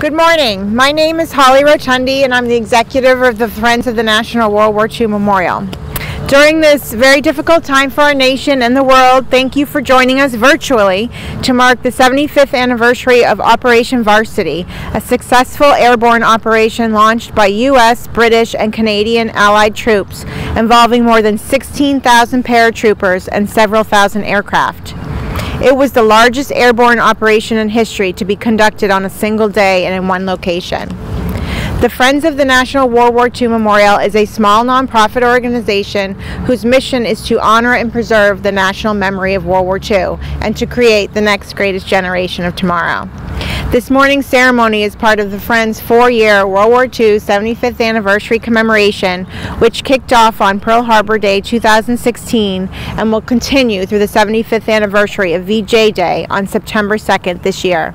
Good morning. My name is Holly Rotundi, and I'm the executive of the Friends of the National World War II Memorial. During this very difficult time for our nation and the world, thank you for joining us virtually to mark the 75th anniversary of Operation Varsity, a successful airborne operation launched by U.S., British, and Canadian Allied troops involving more than 16,000 paratroopers and several thousand aircraft. It was the largest airborne operation in history to be conducted on a single day and in one location. The Friends of the National World War II Memorial is a small nonprofit organization whose mission is to honor and preserve the national memory of World War II and to create the next greatest generation of tomorrow. This morning's ceremony is part of the Friends' 4-year World War II 75th anniversary commemoration, which kicked off on Pearl Harbor Day 2016 and will continue through the 75th anniversary of VJ Day on September 2nd this year.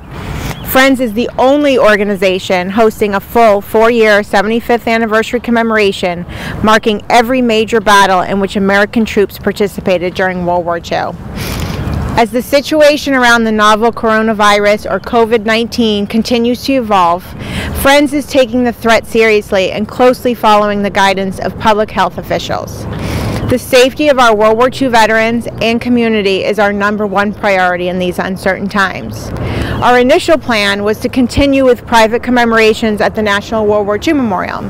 Friends is the only organization hosting a full 4-year 75th anniversary commemoration, marking every major battle in which American troops participated during World War II. As the situation around the novel coronavirus, or COVID-19, continues to evolve, Friends is taking the threat seriously and closely following the guidance of public health officials. The safety of our World War II veterans and community is our #1 priority in these uncertain times. Our initial plan was to continue with private commemorations at the National World War II Memorial.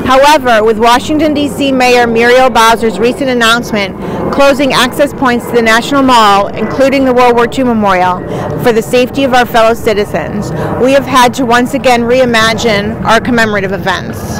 However, with Washington, D.C. Mayor Muriel Bowser's recent announcement closing access points to the National Mall, including the World War II Memorial, for the safety of our fellow citizens, we have had to once again reimagine our commemorative events.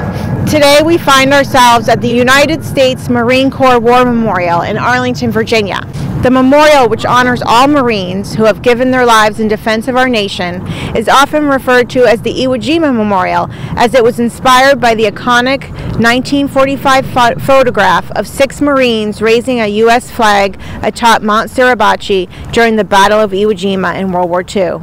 Today we find ourselves at the United States Marine Corps War Memorial in Arlington, Virginia. The memorial, which honors all Marines who have given their lives in defense of our nation, is often referred to as the Iwo Jima Memorial, as it was inspired by the iconic 1945 photograph of 6 Marines raising a U.S. flag atop Mount Suribachi during the Battle of Iwo Jima in World War II.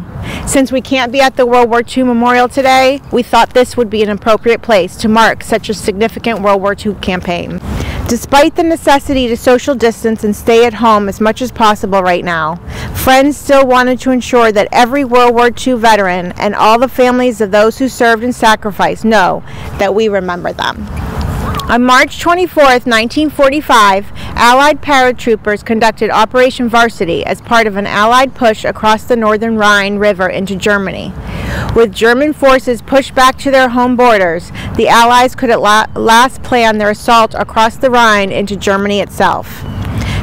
Since we can't be at the World War II Memorial today, we thought this would be an appropriate place to mark such a significant World War II campaign. Despite the necessity to social distance and stay at home as much as possible right now, Friends still wanted to ensure that every World War II veteran and all the families of those who served and sacrificed know that we remember them. On March 24, 1945, Allied paratroopers conducted Operation Varsity as part of an Allied push across the northern Rhine River into Germany. With German forces pushed back to their home borders, the Allies could at last plan their assault across the Rhine into Germany itself.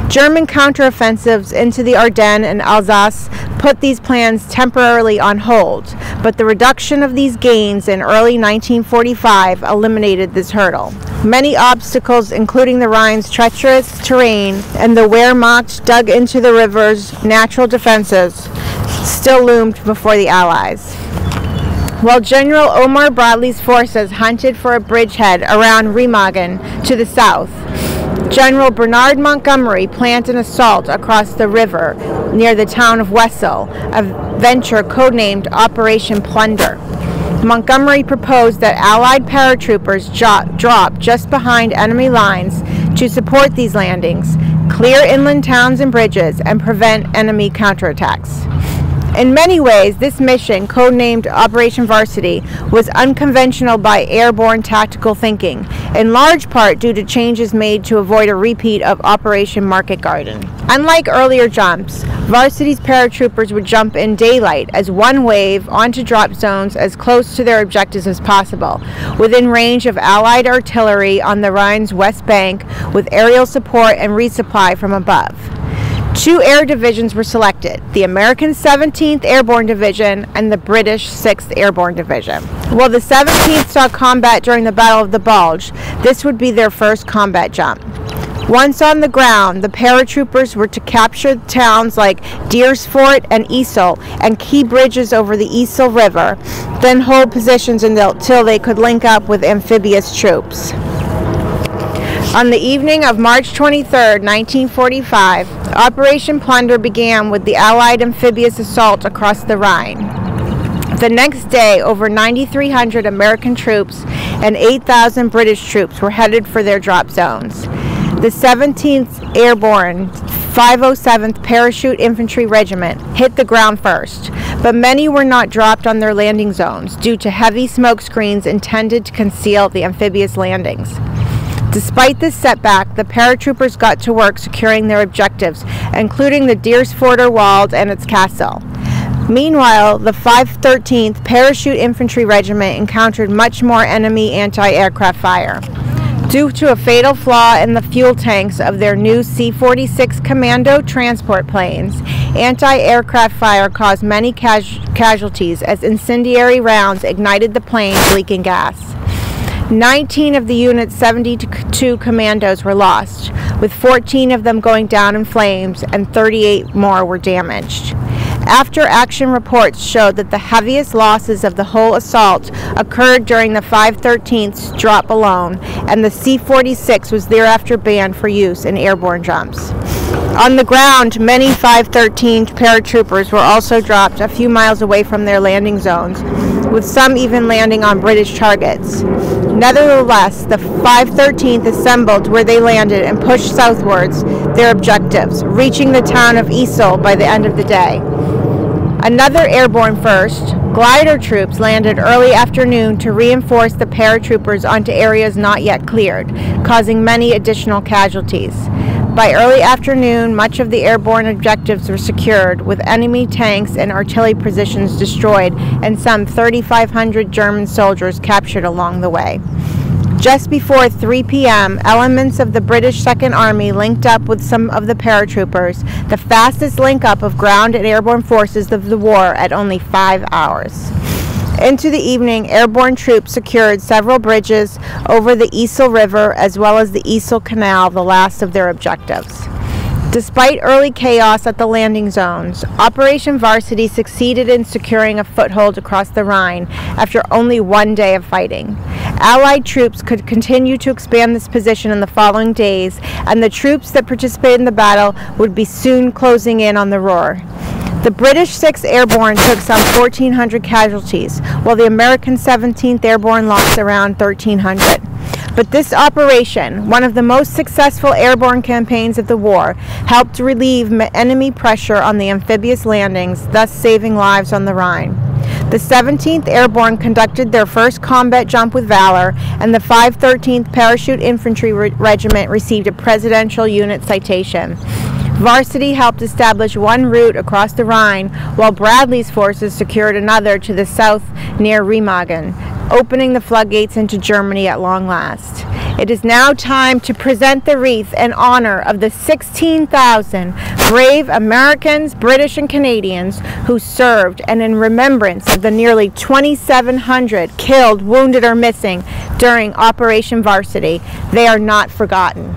German counteroffensives into the Ardennes and Alsace put these plans temporarily on hold, but the reduction of these gains in early 1945 eliminated this hurdle. Many obstacles, including the Rhine's treacherous terrain and the Wehrmacht dug into the river's natural defenses, still loomed before the Allies. While General Omar Bradley's forces hunted for a bridgehead around Remagen to the south, General Bernard Montgomery planned an assault across the river near the town of Wesel, a venture codenamed Operation Plunder. Montgomery proposed that Allied paratroopers drop just behind enemy lines to support these landings, clear inland towns and bridges, and prevent enemy counterattacks. In many ways, this mission, codenamed Operation Varsity, was unconventional by airborne tactical thinking, in large part due to changes made to avoid a repeat of Operation Market Garden. Unlike earlier jumps, Varsity's paratroopers would jump in daylight as one wave onto drop zones as close to their objectives as possible, within range of Allied artillery on the Rhine's west bank, with aerial support and resupply from above. 2 air divisions were selected, the American 17th Airborne Division and the British 6th Airborne Division. While the 17th saw combat during the Battle of the Bulge, this would be their first combat jump. Once on the ground, the paratroopers were to capture towns like Deersfort and Isel and key bridges over the Isel River, then hold positions until they could link up with amphibious troops. On the evening of March 23, 1945, Operation Plunder began with the Allied amphibious assault across the Rhine. The next day, over 9,300 American troops and 8,000 British troops were headed for their drop zones. The 17th Airborne 507th Parachute Infantry Regiment hit the ground first, but many were not dropped on their landing zones due to heavy smoke screens intended to conceal the amphibious landings. Despite this setback, the paratroopers got to work securing their objectives, including the Deersforder Wald and its castle. Meanwhile, the 513th Parachute Infantry Regiment encountered much more enemy anti-aircraft fire. Due to a fatal flaw in the fuel tanks of their new C-46 Commando transport planes, anti-aircraft fire caused many casualties as incendiary rounds ignited the planes, leaking gas. 19 of the unit's 72 commandos were lost, with 14 of them going down in flames and 38 more were damaged. After-action reports showed that the heaviest losses of the whole assault occurred during the 513th's drop alone, and the C-46 was thereafter banned for use in airborne jumps. On the ground, many 513 paratroopers were also dropped a few miles away from their landing zones, with some even landing on British targets. Nevertheless, the 513th assembled where they landed and pushed southwards their objectives, reaching the town of Easel by the end of the day. Another airborne first, glider troops landed early afternoon to reinforce the paratroopers onto areas not yet cleared, causing many additional casualties. By early afternoon, much of the airborne objectives were secured, with enemy tanks and artillery positions destroyed and some 3,500 German soldiers captured along the way. Just before 3 p.m., elements of the British Second Army linked up with some of the paratroopers, the fastest link-up of ground and airborne forces of the war at only 5 hours. Into the evening, airborne troops secured several bridges over the Easel River as well as the Easel Canal, the last of their objectives. Despite early chaos at the landing zones, Operation Varsity succeeded in securing a foothold across the Rhine after only 1 day of fighting. Allied troops could continue to expand this position in the following days, and the troops that participated in the battle would be soon closing in on the Ruhr. The British 6th Airborne took some 1,400 casualties, while the American 17th Airborne lost around 1,300. But this operation, one of the most successful airborne campaigns of the war, helped relieve enemy pressure on the amphibious landings, thus saving lives on the Rhine. The 17th Airborne conducted their first combat jump with valor, and the 513th Parachute Infantry Regiment received a Presidential Unit Citation. Varsity helped establish one route across the Rhine, while Bradley's forces secured another to the south near Remagen, opening the floodgates into Germany at long last. It is now time to present the wreath in honor of the 16,000 brave Americans, British, and Canadians who served, and in remembrance of the nearly 2,700 killed, wounded, or missing during Operation Varsity. They are not forgotten.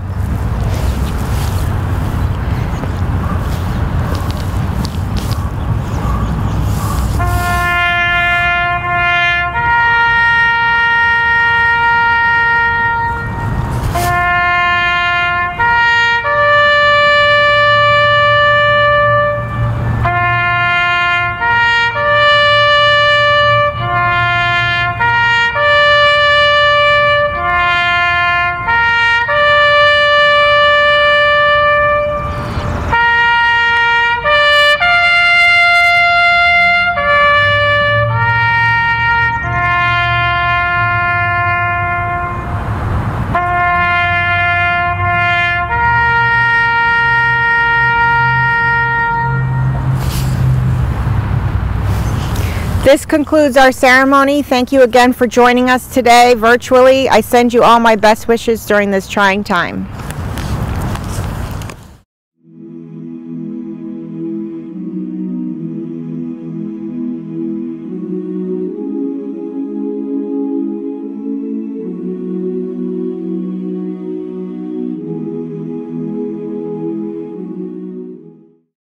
This concludes our ceremony. Thank you again for joining us today virtually. I send you all my best wishes during this trying time.